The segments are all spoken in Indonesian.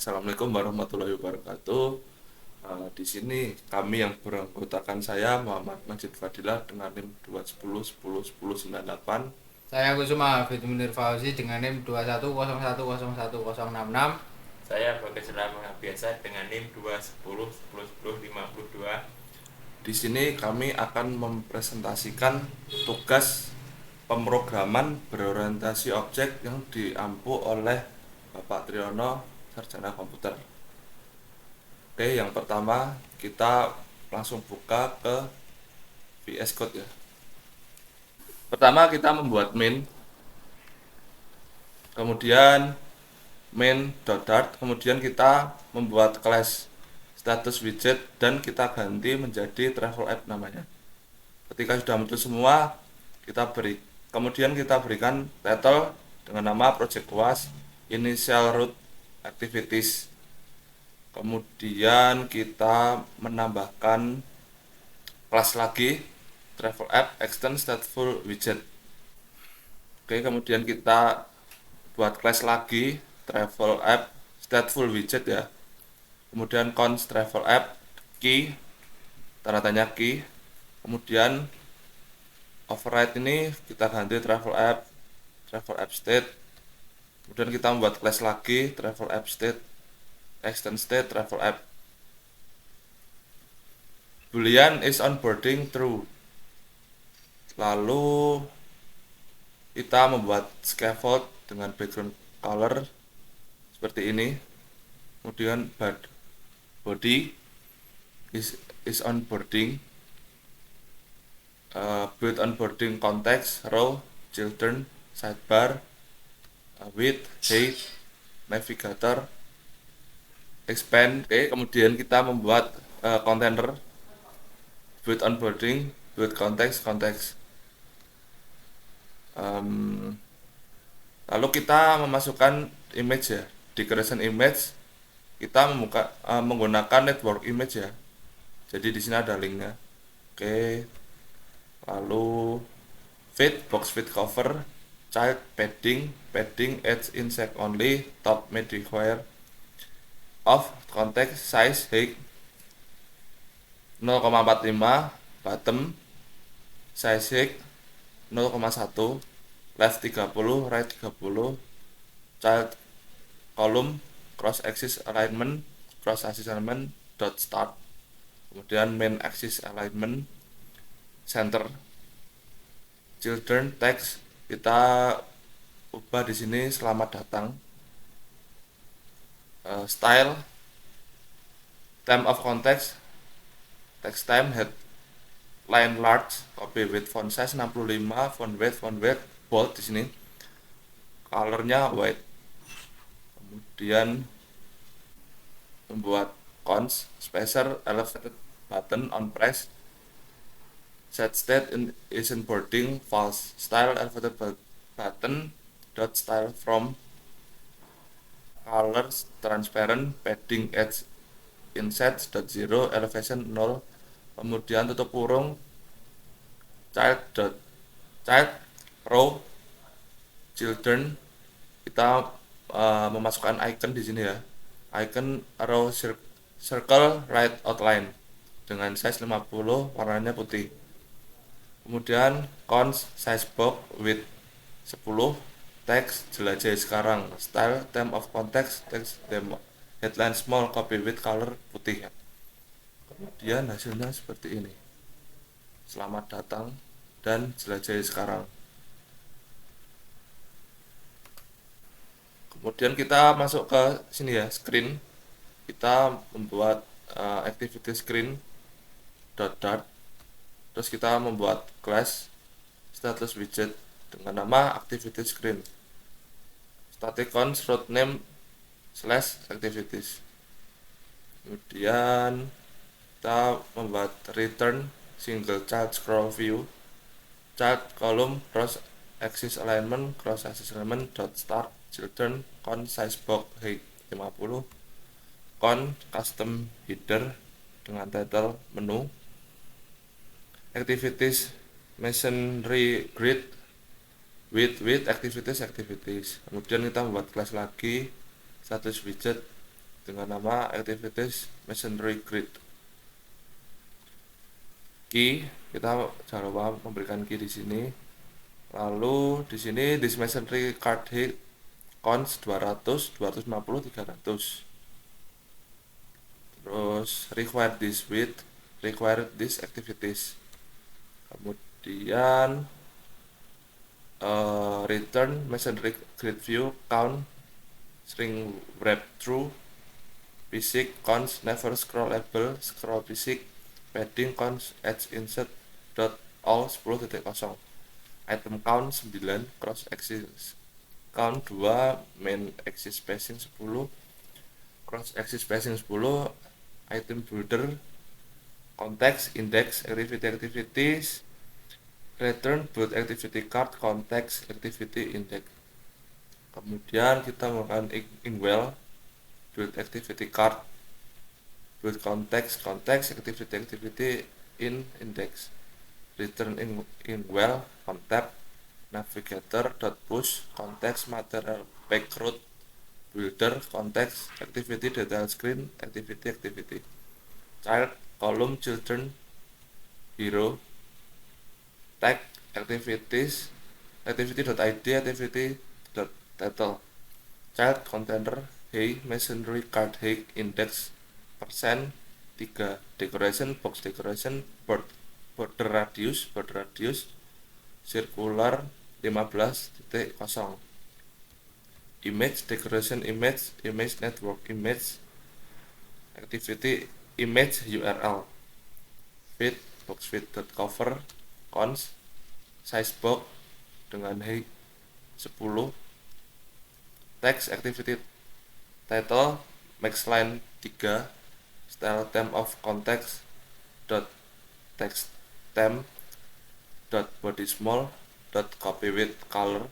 Assalamualaikum warahmatullahi wabarakatuh. Di sini kami yang beranggotakan saya Muhammad Majid Fadilah dengan NIM 210101098. Saya Kusuma Fitmunir Fauzi dengan NIM 210101066. Saya Bagas Selama biasa dengan NIM 210 10 10 52. Di sini kami akan mempresentasikan tugas pemrograman berorientasi objek yang diampu oleh Bapak Triyono, Sarjana Komputer. Oke, yang pertama kita langsung buka ke VS Code ya. Pertama kita membuat main, kemudian main.dart, kemudian kita membuat class status widget dan kita ganti menjadi travel app namanya. Ketika sudah muncul semua, kemudian kita berikan title dengan nama project UAS initial root activities. Kemudian kita menambahkan kelas lagi travel app extend stateful widget. Oke, kemudian kita buat class lagi travel app stateful widget ya. Kemudian const travel app key, tanda tanya key. Kemudian override ini kita ganti travel app state. Kemudian kita membuat class lagi travel app state extend state travel app. Boolean is onboarding true. Lalu kita membuat scaffold dengan background color seperti ini. Kemudian body is onboarding, build onboarding context, row, children, sidebar, width, height, navigator, expand. Oke, kemudian kita membuat container build onboarding, build context. Lalu kita memasukkan image ya, decoration image. Kita menggunakan network image ya. Jadi di sini ada linknya. Oke. Lalu box fit cover, child padding edge insect only, top modifier of context size height 0,45, bottom size height 0,1, left 30, right 30, child column cross axis alignment dot start. Kemudian main axis alignment center. Children text kita ubah di sini selamat datang. Style time of context text time headline large, copy width font size 65, font width bold di sini. Colornya white. Kemudian membuat const spacer elevated button on press, set state is in boarding false, style elevated button dot style from, colors transparent, padding edge inset dot zero, elevation 0. Kemudian tutup kurung child row children, kita memasukkan icon di sini ya, icon row circle right outline dengan size 50, warnanya putih. Kemudian const size box width 10, text jelajahi sekarang, style time of context text demo, headline small, copy width color putih ya. Kemudian hasilnya seperti ini, selamat datang dan jelajahi sekarang. Kemudian kita masuk ke sini ya, screen. Kita membuat activity screen .dart. Terus kita membuat class status widget dengan nama activity screen. Static const root name slash activities. Kemudian kita membuat return single child scroll view, child column cross axis alignment dot start, children const size box height 50, const custom header dengan title menu, activities masonry grid with activities. Kemudian kita membuat kelas lagi status widget dengan nama activities masonry grid. Key, kita jangan lupa memberikan key di sini. Lalu di sini this masonry card height cons 200, 250, 300. Terus require this width, require this activities. Kemudian return masonry grid view count string wrap through basic cons never scrollable scroll basic padding cons edge insert dot all 10.0 item count 9 cross axis count 2 main axis spacing 10 cross axis spacing 10 item builder context index activities return build activity card context activity index. Kemudian kita melakukan inwell build activity card build context activity in index return inwell on tab navigator dot push context material backroad builder context activity detail screen activity child column children hero tag activities activity.id activity.title child container hey masonry card hey index persen 3 decoration box decoration border radius circular 15.0 image decoration image network image activity image URL fit box fit.cover cons size box dengan height 10 text activity title max line 3 style theme of context dot text theme dot body small dot copy width color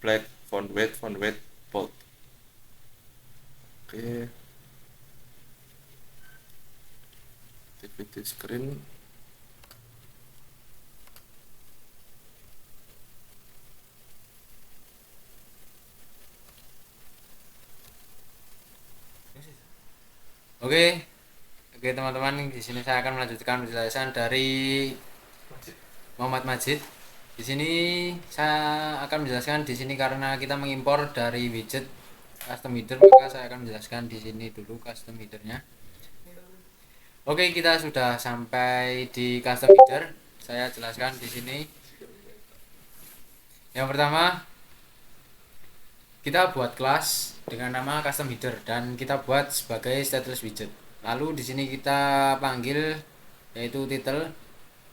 black font weight bold. Oke, activity screen. Oke, teman-teman, di sini saya akan melanjutkan penjelasan dari Muhammad Majid. Di sini saya akan menjelaskan di sini karena kita mengimpor dari widget custom header, maka saya akan menjelaskan di sini dulu custom headernya. Oke, kita sudah sampai di custom header. Saya jelaskan di sini. Yang pertama, kita buat kelas dengan nama custom header dan kita buat sebagai stateless widget. Lalu di sini kita panggil yaitu title.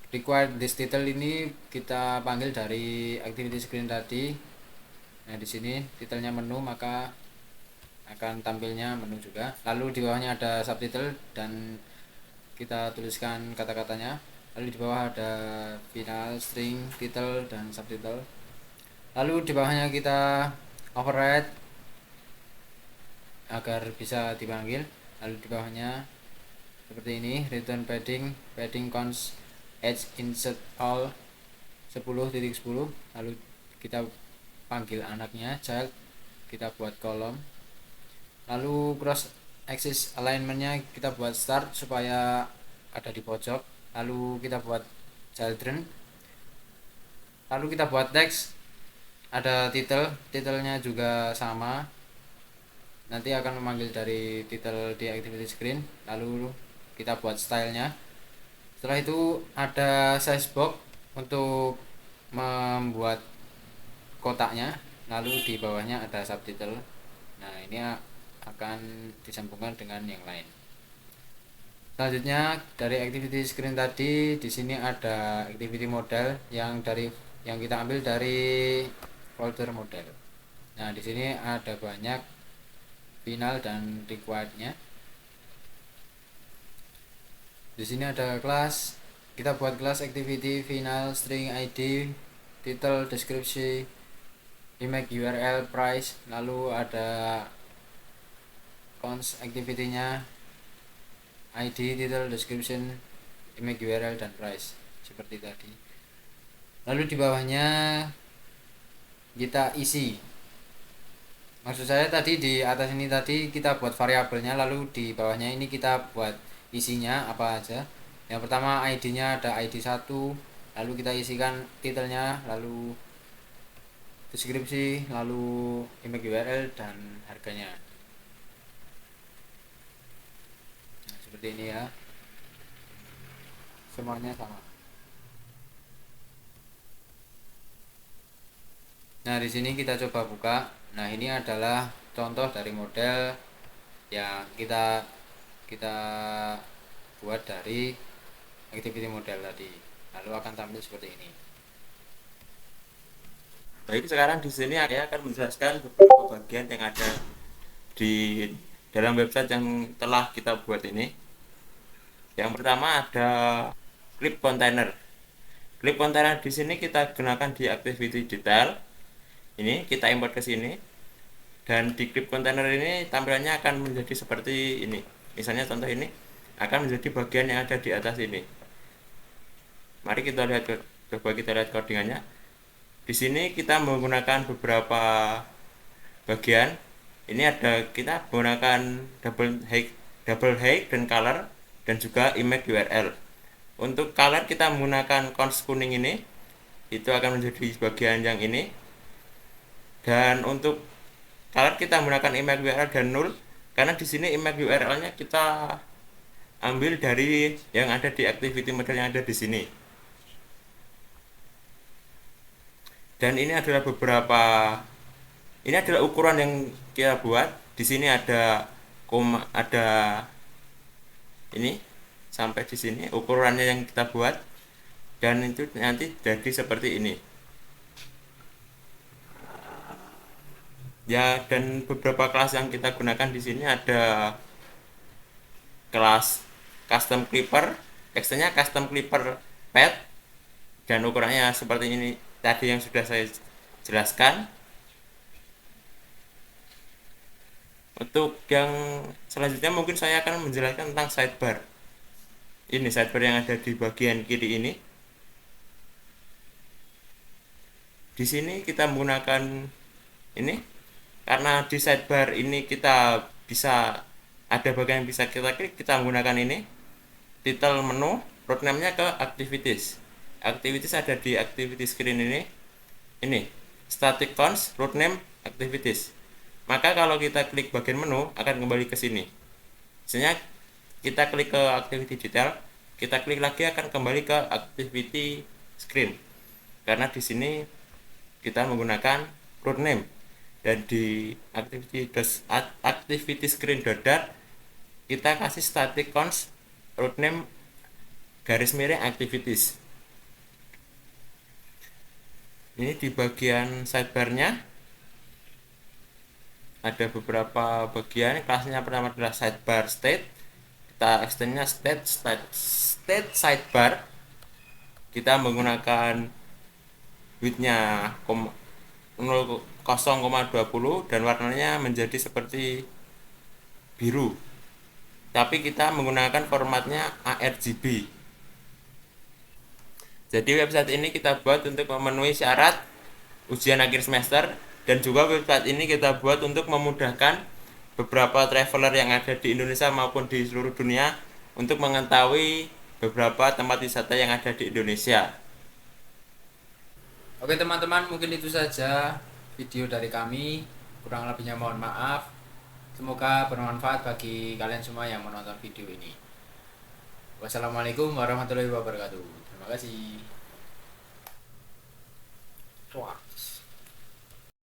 Require this title ini kita panggil dari activity screen tadi. Nah, di sini titelnya menu, maka akan tampilnya menu juga. Lalu di bawahnya ada subtitle dan kita tuliskan kata-katanya. Lalu di bawah ada final, string, title dan subtitle. Lalu di bawahnya kita override agar bisa dipanggil. Lalu di bawahnya seperti ini, return padding cons edge insert all 10.10. Lalu kita panggil anaknya child, kita buat kolom. Lalu cross axis alignmentnya kita buat start supaya ada di pojok. Lalu kita buat children. Lalu kita buat text, ada titelnya juga sama, nanti akan memanggil dari title di activity screen. Lalu kita buat stylenya. Setelah itu ada size box untuk membuat kotaknya. Lalu di bawahnya ada subtitle. Nah, ini akan disambungkan dengan yang lain. Selanjutnya dari activity screen tadi, di sini ada activity model yang kita ambil dari folder model. Nah, di sini ada banyak final dan required-nya. Di sini ada kelas. Kita buat kelas activity final string ID, title, deskripsi, image URL, price. Lalu ada cons activity-nya, ID, title, description, image URL dan price seperti tadi. Lalu di bawahnya kita isi Maksud saya tadi di atas ini tadi kita buat variabelnya, lalu di bawahnya ini kita buat isinya apa aja. Yang pertama ID-nya ada ID 1, lalu kita isikan titelnya, lalu deskripsi, lalu image URL dan harganya. Nah, seperti ini ya. Semuanya sama. Nah, di sini kita coba buka. Nah, ini adalah contoh dari model yang kita kita buat dari activity model tadi. Lalu akan tampil seperti ini. Baik, sekarang di sini saya akan menjelaskan beberapa bagian yang ada di dalam website yang telah kita buat ini. Yang pertama ada clip container. Clip container di sini kita gunakan di activity detail. Ini kita import ke sini. Dan di clip container ini tampilannya akan menjadi seperti ini. Misalnya contoh ini akan menjadi bagian yang ada di atas ini. Mari kita lihat, coba kita lihat codingannya. Di sini kita menggunakan beberapa bagian. Ini ada kita menggunakan double height dan color dan juga image URL. Untuk color kita menggunakan cons kuning ini. Itu akan menjadi bagian yang ini. Dan untuk color kita menggunakan image URL dan null karena di sini image URL-nya kita ambil dari yang ada di activity model yang ada di sini. Dan ini adalah ini adalah ukuran yang kita buat. Di sini ada ini sampai di sini ukurannya yang kita buat, dan itu nanti jadi seperti ini. Ya, dan beberapa kelas yang kita gunakan di sini ada kelas custom clipper, teksturnya custom clipper pad, dan ukurannya seperti ini tadi yang sudah saya jelaskan. Untuk yang selanjutnya mungkin saya akan menjelaskan tentang sidebar. Ini sidebar yang ada di bagian kiri ini. Di sini kita menggunakan ini karena di sidebar ini kita bisa ada bagian yang bisa kita klik, kita menggunakan ini title menu, roadmap-nya ke activities. Activities ada di activity screen ini static cons roadmap activities. Maka kalau kita klik bagian menu akan kembali ke sini. Misalnya kita klik ke activity detail, kita klik lagi akan kembali ke activity screen. Karena di sini kita menggunakan roadmap, dan di activity screen dot kita kasih static cons roadmap garis miring activities. Ini di bagian sidebarnya ada beberapa bagian. Kelasnya pertama adalah sidebar state. Kita extendnya state sidebar. Kita menggunakan widthnya 0,20 dan warnanya menjadi seperti biru. Tapi kita menggunakan formatnya ARGB. Jadi website ini kita buat untuk memenuhi syarat ujian akhir semester, dan juga website ini kita buat untuk memudahkan beberapa traveler yang ada di Indonesia maupun di seluruh dunia untuk mengetahui beberapa tempat wisata yang ada di Indonesia. Oke teman-teman, mungkin itu saja video dari kami. Kurang lebihnya mohon maaf. Semoga bermanfaat bagi kalian semua yang menonton video ini. Wassalamualaikum warahmatullahi wabarakatuh. Terima kasih.